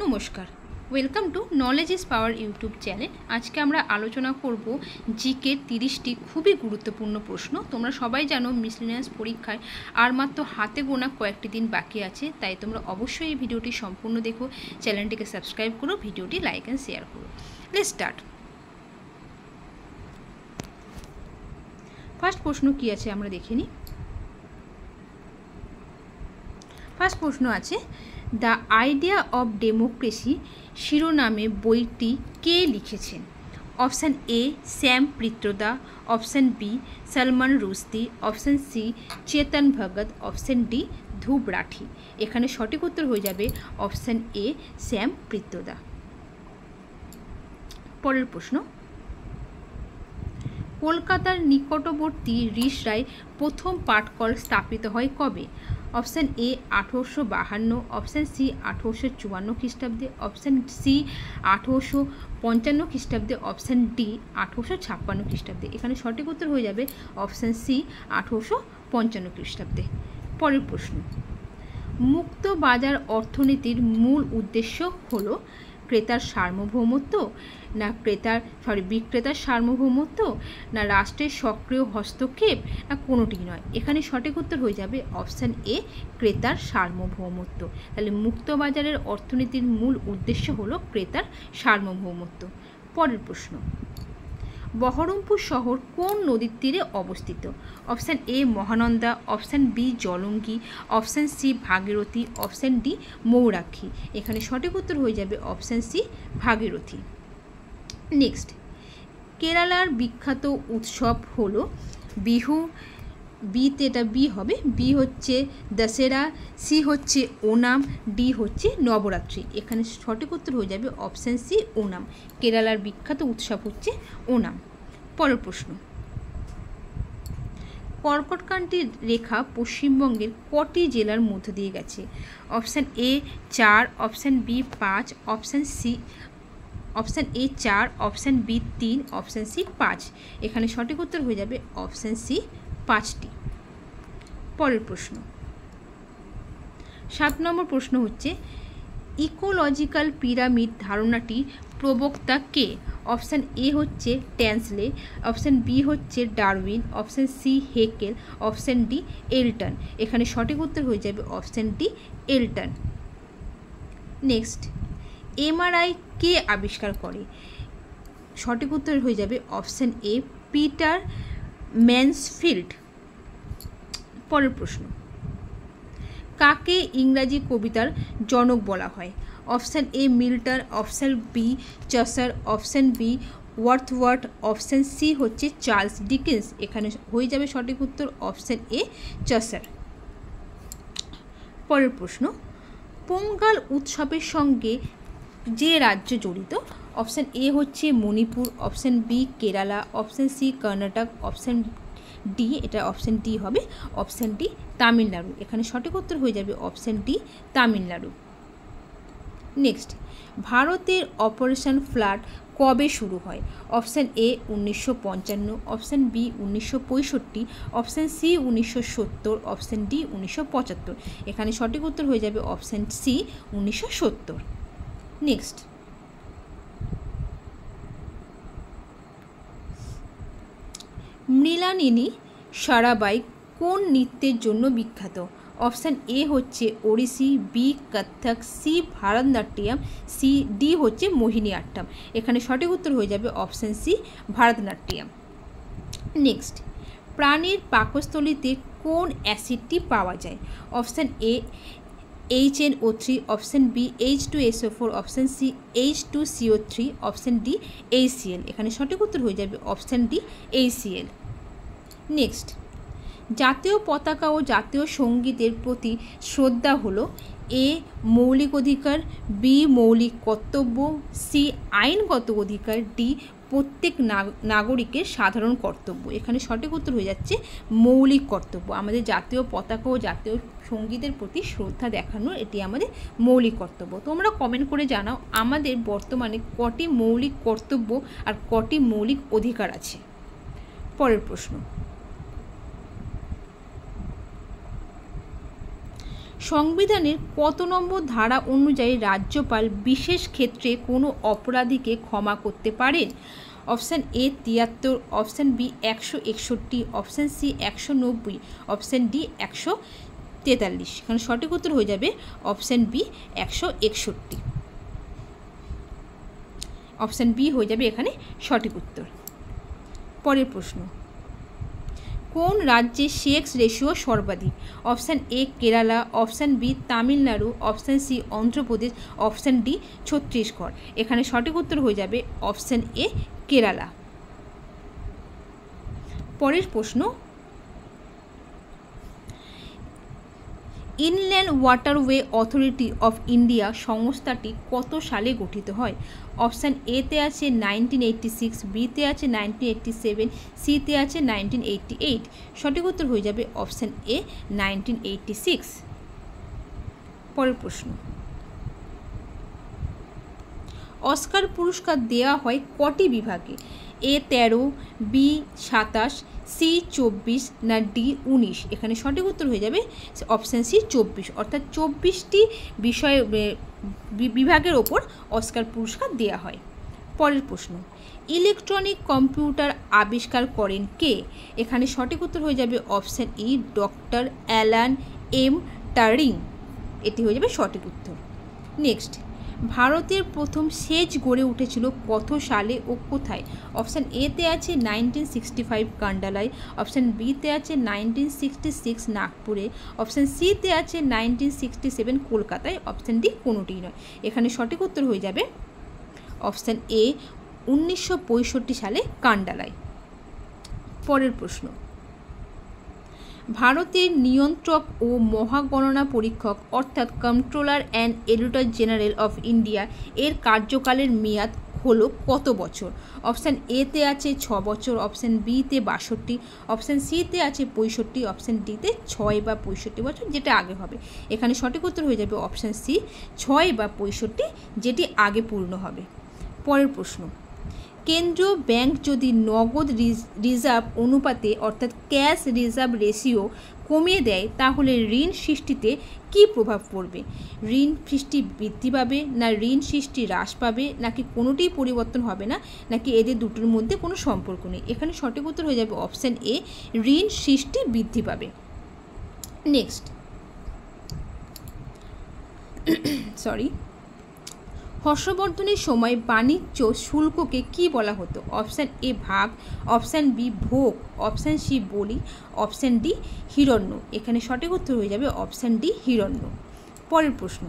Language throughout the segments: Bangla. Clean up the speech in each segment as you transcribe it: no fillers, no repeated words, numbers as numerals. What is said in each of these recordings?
নমস্কার, welcome to knowledge is power YouTube channel. আজকে আমরা আলোচনা করব জিকে 30টি খুবই গুরুত্বপূর্ণ প্রশ্ন। তোমরা সবাই জানো মিসলেনিয়াস পরীক্ষায় আর মাত্র হাতে গোনা কয়েকটি দিন বাকি আছে, তাই তোমরা অবশ্যই এই ভিডিওটি সম্পূর্ণ দেখো, চ্যানেলটিকে সাবস্ক্রাইব করো, ভিডিওটি লাইক অ্যান্ড শেয়ার করো। Let's start. ফার্স্ট প্রশ্ন কি আছে আমরা দেখে নিই। ফার্স্ট প্রশ্ন আছে, দ্য আইডিয়া অফ ডেমোক্রেসি শিরোনামে বইটি কে লিখেছেন? Option A Sam Pitroda, option B Salman Rushdie, option C Chetan Bhagat, option D Dhruv Rathee. এখানে সঠিক উত্তর হয়ে যাবে অপশান এ শ্যাম পিত্রদা। পরের প্রশ্ন, কলকাতার নিকটবর্তী রিষড়ায় প্রথম পাটকল স্থাপিত হয় কবে? অপশান এ 1852, অপশান সি 1854 খ্রিস্টাব্দে, অপশান সি 1855 খ্রিস্টাব্দে, অপশান ডি 1856 খ্রিস্টাব্দে। এখানে সঠিক উত্তর হয়ে যাবে অপশান সি 1855 খ্রিস্টাব্দে। পরের প্রশ্ন, মুক্ত বাজার অর্থনীতির মূল উদ্দেশ্য হলো ক্রেতার সার্বভৌমত্ব, না বিক্রেতার সার্বভৌমত্ব, না রাষ্ট্রের সক্রিয় হস্তক্ষেপ, না কোনোটি নয়। এখানে সঠিক উত্তর হয়ে যাবে অপশান এ ক্রেতার সার্বভৌমত্ব। তাহলে মুক্ত বাজারের অর্থনীতির মূল উদ্দেশ্য হলো ক্রেতার সার্বভৌমত্ব। পরের প্রশ্ন, বহরমপুর শহর কোন নদীর তীরে অবস্থিত? Option A Mahananda, option B Jalangi, option C Bhagirathi, option D Mayurakshi. এখানে সঠিক উত্তর হয়ে যাবে অপশান সি ভাগীরথী। নেক্সট, কেরালার বিখ্যাত উৎসব হলো বিহু। এটা বি হবে, বি হচ্ছে দশেরা, সি হচ্ছে ওনাম, ডি হচ্ছে নবরাত্রি। এখানে সঠিক উত্তর হয়ে যাবে অপশান সি ওনাম। কেরালার বিখ্যাত উৎসব হচ্ছে ওনাম। পরের প্রশ্ন, কর্কটক্রান্তির রেখা পশ্চিমবঙ্গের কটি জেলার মধ্য দিয়ে গেছে? Option A 4, option B 5, option A 4, option B 3, option C 5। এখানে সঠিক উত্তর হয়ে যাবে অপশান সি 5টি। পরের প্রশ্ন, 7 নম্বর প্রশ্ন হচ্ছে, ইকোলজিক্যাল পিরামিড ধারণাটি প্রবক্তা কে? অপশান এ হচ্ছে ট্যান্সলে, অপশান বি হচ্ছে Darwin, option C Haeckel, option D Elton. এখানে সঠিক উত্তর হয়ে যাবে option D Elton. Next, MRI কে আবিষ্কার করে? সঠিক উত্তর হয়ে যাবে অপশান এ পিটার ম্যানসফিল্ড। পরের প্রশ্ন, কাকে ইংরাজি কবিতার জনক বলা হয়? Option A Milton, option B Chaucer, option B Wordsworth, option C হচ্ছে চার্লস ডিকেন্স। এখানে হয়ে যাবে সঠিক উত্তর অপশান এ চসার। পরের প্রশ্ন, পোঙ্গাল উৎসবের সঙ্গে যে রাজ্য জড়িত? অপশান এ হচ্ছে Manipur, option B Kerala, option C Karnataka, option D, এটা অপশান ডি হবে, অপশান ডি তামিলনাড়ু। এখানে সঠিক উত্তর হয়ে যাবে অপশান ডি তামিলনাড়ু। নেক্সট, ভারতের অপারেশন ফ্লাড কবে শুরু হয়? Option A 1955, option B 1965, option C 1970, option D 1975। এখানে সঠিক উত্তর হয়ে যাবে option C 1970। Next, Mrinalini Sarabhai কোন নৃত্যের জন্য বিখ্যাত? অপশান এ হচ্ছে Odissi, B Kathak, C Bharatanatyam, C D হচ্ছে মোহিনী আট্টম। এখানে সঠিক উত্তর হয়ে যাবে অপশান সি ভারতনাট্যম। নেক্সট, প্রাণীর পাকস্থলীতে কোন অ্যাসিডটি পাওয়া যায়? Option A HNO3, option B H2SO4, option C H2CO3, option D HCl। এখানে সঠিক উত্তর হয়ে যাবে অপশান ডি HCl। নেক্সট, জাতীয় পতাকা ও জাতীয় সঙ্গীতের প্রতি শ্রদ্ধা হলো এ মৌলিক অধিকার, বি মৌলিক কর্তব্য, সি আইনগত অধিকার, ডি প্রত্যেক নাগরিকের সাধারণ কর্তব্য। এখানে সঠিক উত্তর হয়ে যাচ্ছে মৌলিক কর্তব্য। আমাদের জাতীয় পতাকা ও জাতীয় সঙ্গীতের প্রতি শ্রদ্ধা দেখানো এটি আমাদের মৌলিক কর্তব্য। তোমরা কমেন্ট করে জানাও আমাদের বর্তমানে কটি মৌলিক কর্তব্য আর কটি মৌলিক অধিকার আছে। পরের প্রশ্ন, সংবিধানের কত নম্বর ধারা অনুযায়ী রাজ্যপাল বিশেষ ক্ষেত্রে কোনো অপরাধীকে ক্ষমা করতে পারেন? Option A 73, option B 161, option C 190, option D 143। এখানে সঠিক উত্তর হয়ে যাবে অপশান বি 161। অপশান বি হয়ে যাবে এখানে সঠিক উত্তর। পরের প্রশ্ন, কোন রাজ্যে সেক্স রেশিও সর্বাধিক? Option A Kerala, option B Tamil Nadu, option C Andhra Pradesh, option D Chhattisgarh. এখানে সঠিক উত্তর হয়ে যাবে অপশান এ কেরালা। পরের প্রশ্ন, inland waterway authority of India সংস্থাটি কত সালে গঠিত হয়? অপশান এতে আছে 1986, বিতে আছে 1987, সিতে আছে 1988। সঠিক উত্তর হয়ে যাবে অপশান এ 1986। পরের প্রশ্ন, অস্কার পুরস্কার দেওয়া হয় কটি বিভাগে? এ 13, বি 27, সি 24 না ডি 19? এখানে সঠিক উত্তর হয়ে যাবে অপশান সি 24, অর্থাৎ 24টি বিষয় বিভাগের ওপর অস্কার পুরস্কার দেওয়া হয়। পরের প্রশ্ন, ইলেকট্রনিক কম্পিউটার আবিষ্কার করেন কে? এখানে সঠিক উত্তর হয়ে যাবে option E doctor Alan M Turing. এটি হয়ে যাবে সঠিক উত্তর। নেক্সট, ভারতের প্রথম সেচ গড়ে উঠেছিল কত সালে ও কোথায়? অপশান এতে আছে 1965 কান্ডালায়, অপশান বিতে আছে 1966 নাগপুরে, অপশান সিতে আছে 1967 কলকাতায়, অপশান ডি কোনোটিই নয়। এখানে সঠিক উত্তর হয়ে যাবে অপশান এ 1965 সালে কান্ডালায়। পরের প্রশ্ন, ভারতের নিয়ন্ত্রক ও মহাগণনা পরীক্ষক অর্থাৎ controller and auditor general of India এর কার্যকালের মেয়াদ হলো কত বছর? অপশান এতে আছে 6 বছর, অপশান বিতে 62, অপশান সিতে আছে 65, অপশান ডিতে 6 বা 65 বছর, যেটা আগে হবে। এখানে সঠিক উত্তর হয়ে যাবে অপশান সি 6 বা 65, যেটি আগে পূর্ণ হবে। পরের প্রশ্ন, কেন্দ্রীয় ব্যাংক যদি নগদ রিজার্ভ অনুপাতে অর্থাৎ ক্যাশ রিজার্ভ রেশিও কমিয়ে দেয় তাহলে ঋণ সৃষ্টিতে কী প্রভাব পড়বে? ঋণ সৃষ্টি বৃদ্ধি পাবে, না ঋণ সৃষ্টি হ্রাস পাবে, নাকি কোনোটিই পরিবর্তন হবে না, নাকি এদের দুটোর মধ্যে কোনো সম্পর্ক নেই? এখানে সঠিক উত্তর হয়ে যাবে অপশান এ ঋণ সৃষ্টি বৃদ্ধি পাবে। নেক্সট, হর্ষবর্ধনের সময় বাণিজ্য শুল্ককে কি বলা হতো? অপশান এ ভাগ, অপশান বি ভোগ, অপশান সি বলি, অপশান ডি হিরণ্য। এখানে সঠিক উত্তর হয়ে যাবে অপশান ডি হিরণ্য। পরের প্রশ্ন,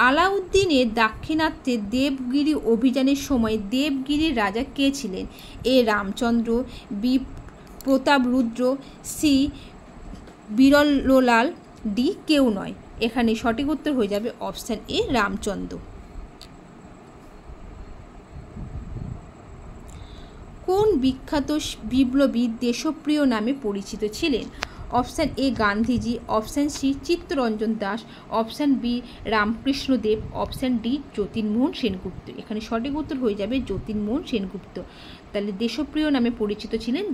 আলাউদ্দিনের দাক্ষিণাত্যে দেবগিরি অভিযানের সময় দেবগিরির রাজা কে ছিলেন? A Ramachandra, B Prataprudra, C বিরললাল, ডি কেউ নয়। এখানে সঠিক উত্তর হয়ে যাবে অপশান এ রামচন্দ্র। কোন বিখ্যাত বিপ্লবী দেশপ্রিয় নামে পরিচিত ছিলেন? Option A Gandhiji, option C Chittaranjan Das, option B Ramakrishnadev, option D যতীনমোহন সেনগুপ্ত। এখানে সঠিক উত্তর হয়ে যাবে যতীনমোহন সেনগুপ্ত। তাহলে দেশপ্রিয় নামে পরিচিত ছিলেন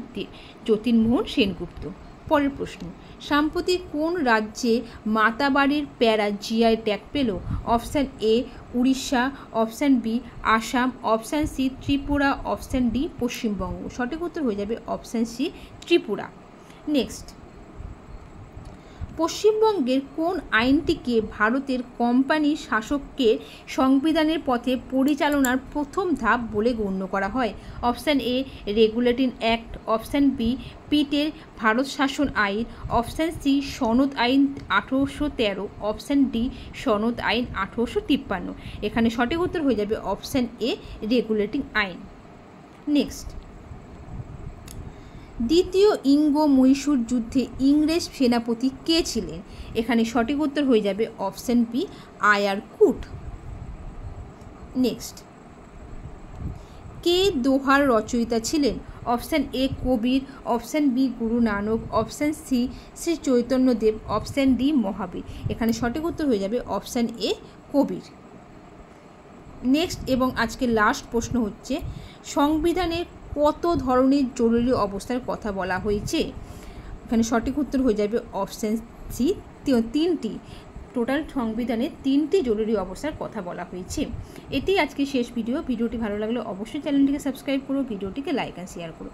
যতীনমোহন সেনগুপ্ত। পরের প্রশ্ন, সাম্প্রতিক কোন রাজ্যে মাতাবাড়ির প্যারা জিআই ট্যাগ পেল? Option A Orissa, option B Assam, option C Tripura, option D Paschimbanga. সঠিক উত্তর হয়ে যাবে অপশান সি ত্রিপুরা। নেক্সট, পশ্চিমবঙ্গের কোন আইনটিকে ভারতের কোম্পানি শাসককে সংবিধানের পথে পরিচালনার প্রথম ধাপ বলে গণ্য করা হয়? Option A regulating act, option B পিটের ভারত শাসন আইন, অপশান সি সনদ আইন 1813, অপশান ডি সনদ আইন 1853। এখানে সঠিক উত্তর হয়ে যাবে অপশান এ রেগুলেটিং আইন। নেক্সট, দ্বিতীয় ইঙ্গ মহীশূর যুদ্ধে ইংরেজ সেনাপতি কে ছিলেন? এখানে সঠিক উত্তর হয়ে যাবে অপশান বি আয়ার কুট। নেক্সট, কে দোহার রচয়িতা ছিলেন? Option A Kabir, option B Guru Nanak, option C Shri Chaitanyadev, option D Mahavir. এখানে সঠিক উত্তর হয়ে যাবে অপশান এ কবির। নেক্সট এবং আজকে লাস্ট প্রশ্ন হচ্ছে, সংবিধানে কত ধরনের জরুরি অবস্থার কথা বলা হয়েছে? এখানে সঠিক উত্তর হয়ে যাবে অপশান সি 3টি। টোটাল সংবিধানে 3টি জরুরি অবস্থার কথা বলা হয়েছে। এটি আজকে শেষ ভিডিও। ভিডিওটি ভালো লাগলে অবশ্যই চ্যানেলটিকে সাবস্ক্রাইব করো, ভিডিওটিকে লাইক অ্যান্ড শেয়ার করো।